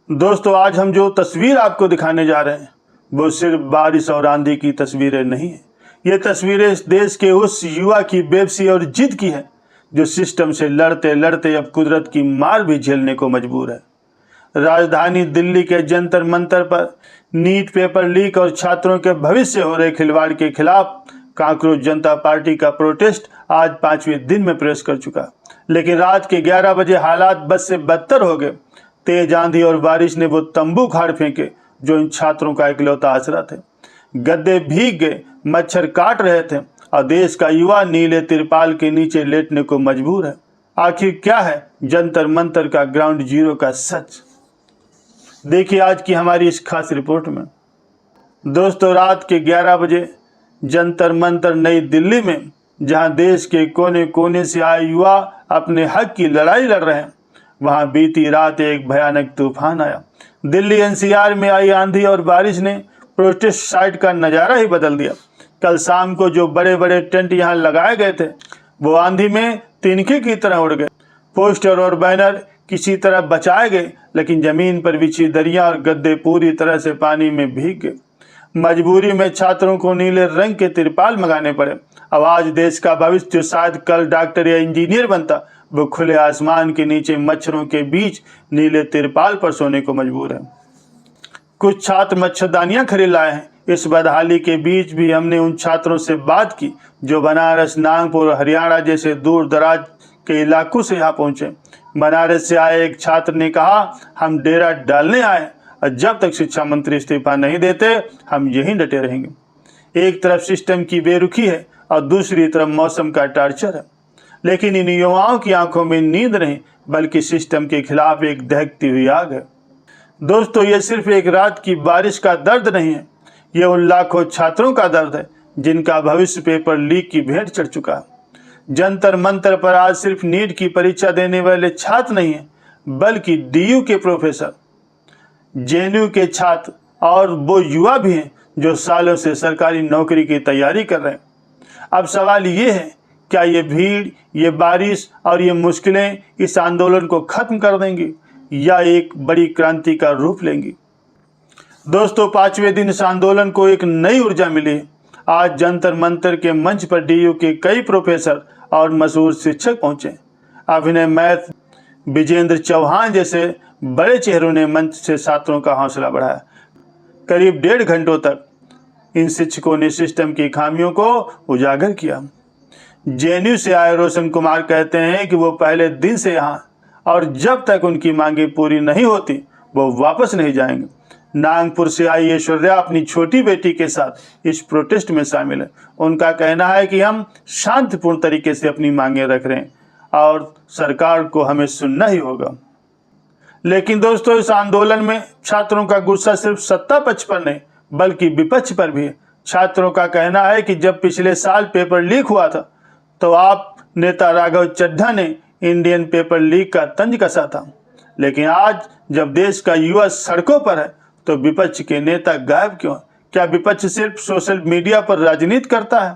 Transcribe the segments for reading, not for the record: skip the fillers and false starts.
दोस्तों, आज हम जो तस्वीर आपको दिखाने जा रहे हैं वो सिर्फ बारिश और आंधी की तस्वीरें नहीं है। ये तस्वीरें इस देश के उस युवा की बेबसी और जिद की है जो सिस्टम से लड़ते लड़ते अब कुदरत की मार भी झेलने को मजबूर है। राजधानी दिल्ली के जंतर मंतर पर नीट पेपर लीक और छात्रों के भविष्य से हो रहे खिलवाड़ के खिलाफ कांकरोच जनता पार्टी का प्रोटेस्ट आज 5वें दिन में प्रवेश कर चुका। लेकिन रात के 11 बजे हालात बद से बदतर हो गए। तेज आंधी और बारिश ने वो तंबू उखाड़ फेंके जो इन छात्रों का इकलौता आसरा थे। गद्दे भीग गए, मच्छर काट रहे थे और देश का युवा नीले तिरपाल के नीचे लेटने को मजबूर है। आखिर क्या है जंतर मंतर का ग्राउंड जीरो का सच? देखिए आज की हमारी इस खास रिपोर्ट में। दोस्तों, रात के 11 बजे जंतर मंतर नई दिल्ली में, जहां देश के कोने कोने से आए युवा अपने हक की लड़ाई लड़ रहे हैं, वहां बीती रात एक भयानक तूफान आया। दिल्ली एनसीआर में आई आंधी और बारिश ने प्रोटेस्ट साइट का नज़ारा ही बदल दिया। कल शाम को जो बड़े बड़े टेंट यहां लगाए गए थे वो आंधी में तिनके की तरह उड़ गए। पोस्टर और बैनर किसी तरह बचाए गए, लेकिन जमीन पर बिछी दरिया और गद्दे पूरी तरह से पानी में भीग गए। मजबूरी में छात्रों को नीले रंग के तिरपाल मंगाने पड़े। अब आज देश का भविष्य जो शायद कल डॉक्टर या इंजीनियर बनता, वो खुले आसमान के नीचे मच्छरों के बीच नीले तिरपाल पर सोने को मजबूर है। कुछ छात्र मच्छरदानियां खरीद लाए हैं। इस बदहाली के बीच भी हमने उन छात्रों से बात की जो बनारस, नागपुर और हरियाणा जैसे दूर दराज के इलाकों से यहाँ पहुंचे। बनारस से आए एक छात्र ने कहा, हम डेरा डालने आए और जब तक शिक्षा मंत्री इस्तीफा नहीं देते हम यहीं डटे रहेंगे। एक तरफ सिस्टम की बेरुखी है और दूसरी तरफ मौसम का टार्चर है, लेकिन इन युवाओं की आंखों में नींद नहीं बल्कि सिस्टम के खिलाफ एक दहकती हुई आग है। दोस्तों, ये सिर्फ एक रात की बारिश का दर्द नहीं है, ये उन लाखों छात्रों का दर्द है जिनका भविष्य पेपर लीक की भेंट चढ़ चुका है। जंतर मंतर पर आज सिर्फ नीट की परीक्षा देने वाले छात्र नहीं है बल्कि डीयू के प्रोफेसर, जेएनयू के छात्र और वो युवा भी हैं जो सालों से सरकारी नौकरी की तैयारी कर रहे हैं। अब सवाल ये है, क्या ये भीड़, ये बारिश और ये मुश्किलें इस आंदोलन को खत्म कर देंगी या एक बड़ी क्रांति का रूप लेंगी? दोस्तों, 5वें दिन इस आंदोलन को एक नई ऊर्जा मिली है। आज जंतर मंतर के मंच पर डीयू के कई प्रोफेसर और मशहूर शिक्षक पहुंचे। अभिनय मैथ, विजेंद्र चौहान जैसे बड़े चेहरों ने मंच से छात्रों का हौसला बढ़ाया। करीब 1.5 घंटों तक इन शिक्षकों ने सिस्टम की खामियों को उजागर किया। जेएनयू से आए रोशन कुमार कहते हैं कि वो पहले दिन से यहाँ और जब तक उनकी मांगे पूरी नहीं होती वो वापस नहीं जाएंगे। नागपुर से आई ऐश्वर्या अपनी छोटी बेटी के साथ इस प्रोटेस्ट में शामिल है। उनका कहना है कि हम शांतिपूर्ण तरीके से अपनी मांगे रख रहे हैं और सरकार को हमें सुनना ही होगा। लेकिन दोस्तों, इस आंदोलन में छात्रों का गुस्सा सिर्फ सत्ता पक्ष पर नहीं बल्कि विपक्ष पर भी है। छात्रों का कहना है कि जब पिछले साल पेपर लीक हुआ था तो आप नेता राघव चड्ढा ने इंडियन पेपर लीक का तंज कसा था, लेकिन आज जब देश का युवा सड़कों पर है तो विपक्ष के नेता गायब क्यों? क्या विपक्ष सिर्फ सोशल मीडिया पर राजनीति करता है?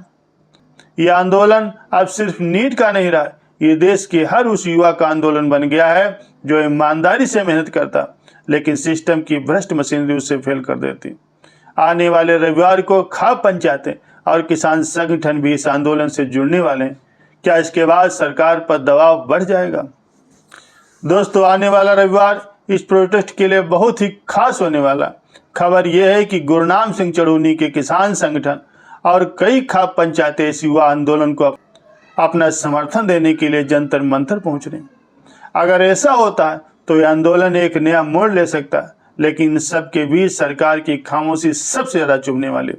यह आंदोलन अब सिर्फ नीट का नहीं रहा, ये देश के हर उस युवा का आंदोलन बन गया है जो ईमानदारी से मेहनत करता लेकिन सिस्टम की भ्रष्ट मशीनरी उसे फेल कर देती। आने वाले रविवार को खाप पंचायतें और किसान संगठन भी इस आंदोलन से जुड़ने वाले हैं। क्या इसके बाद सरकार पर दबाव बढ़ जाएगा? दोस्तों, आने वाला रविवार इस प्रोटेस्ट के लिए बहुत ही खास होने वाला। खबर यह है कि गुरनाम सिंह चड़ूनी के किसान संगठन और कई खाप पंचायतें इस युवा आंदोलन को अपना समर्थन देने के लिए जंतर मंतर पहुंच रहे हैं। अगर ऐसा होता है तो यह आंदोलन एक नया मोड़ ले सकता है, लेकिन इन सबके बीच सरकार की खामोशी सबसे ज्यादा चुभने वाली।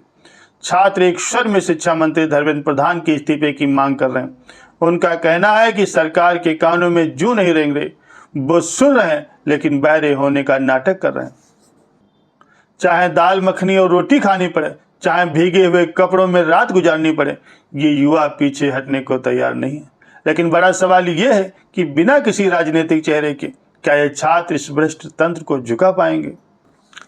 छात्र एक स्वर में शिक्षा मंत्री धर्मेंद्र प्रधान के इस्तीफे की मांग कर रहे हैं। उनका कहना है कि सरकार के कानों में जूं नहीं रेंग रहे, वो सुन रहे हैं लेकिन बहरे होने का नाटक कर रहे हैं। चाहे दाल मखनी और रोटी खानी पड़े, चाहे भीगे हुए कपड़ों में रात गुजारनी पड़े, ये युवा पीछे हटने को तैयार नहीं है। लेकिन बड़ा सवाल ये है कि बिना किसी राजनीतिक चेहरे के क्या ये छात्र इस भ्रष्ट तंत्र को झुका पाएंगे?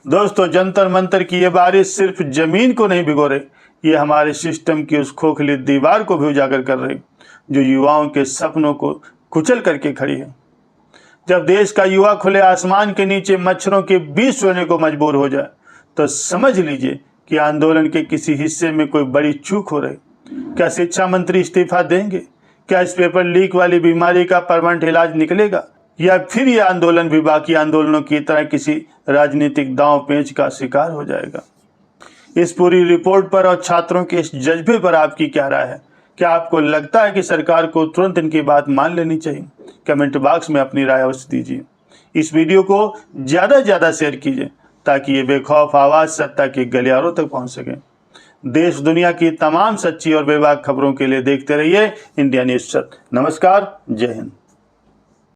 दोस्तों, जंतर मंतर की ये बारिश सिर्फ जमीन को नहीं भिगो रही, ये हमारे सिस्टम की उस खोखली दीवार को भी उजागर कर रही जो युवाओं के सपनों को कुचल करके खड़ी है। जब देश का युवा खुले आसमान के नीचे मच्छरों के बीच सोने को मजबूर हो जाए तो समझ लीजिए कि आंदोलन के किसी हिस्से में कोई बड़ी चूक हो रही। क्या शिक्षा मंत्री इस्तीफा देंगे? क्या इस पेपर लीक वाली बीमारी का परमानेंट इलाज निकलेगा, या फिर यह आंदोलन भी बाकी आंदोलनों की तरह किसी राजनीतिक दांव पेंच का शिकार हो जाएगा? इस पूरी रिपोर्ट पर और छात्रों के इस जज्बे पर आपकी क्या राय है? क्या आपको लगता है कि सरकार को तुरंत इनकी बात मान लेनी चाहिए? कमेंट बॉक्स में अपनी राय अवश्य दीजिए। इस वीडियो को ज़्यादा से ज़्यादा शेयर कीजिए ताकि ये बेखौफ आवाज़ सत्ता के गलियारों तक पहुंच सके। देश दुनिया की तमाम सच्ची और बेबाक खबरों के लिए देखते रहिए इंडिया न्यूज़। नमस्कार, जय हिंद।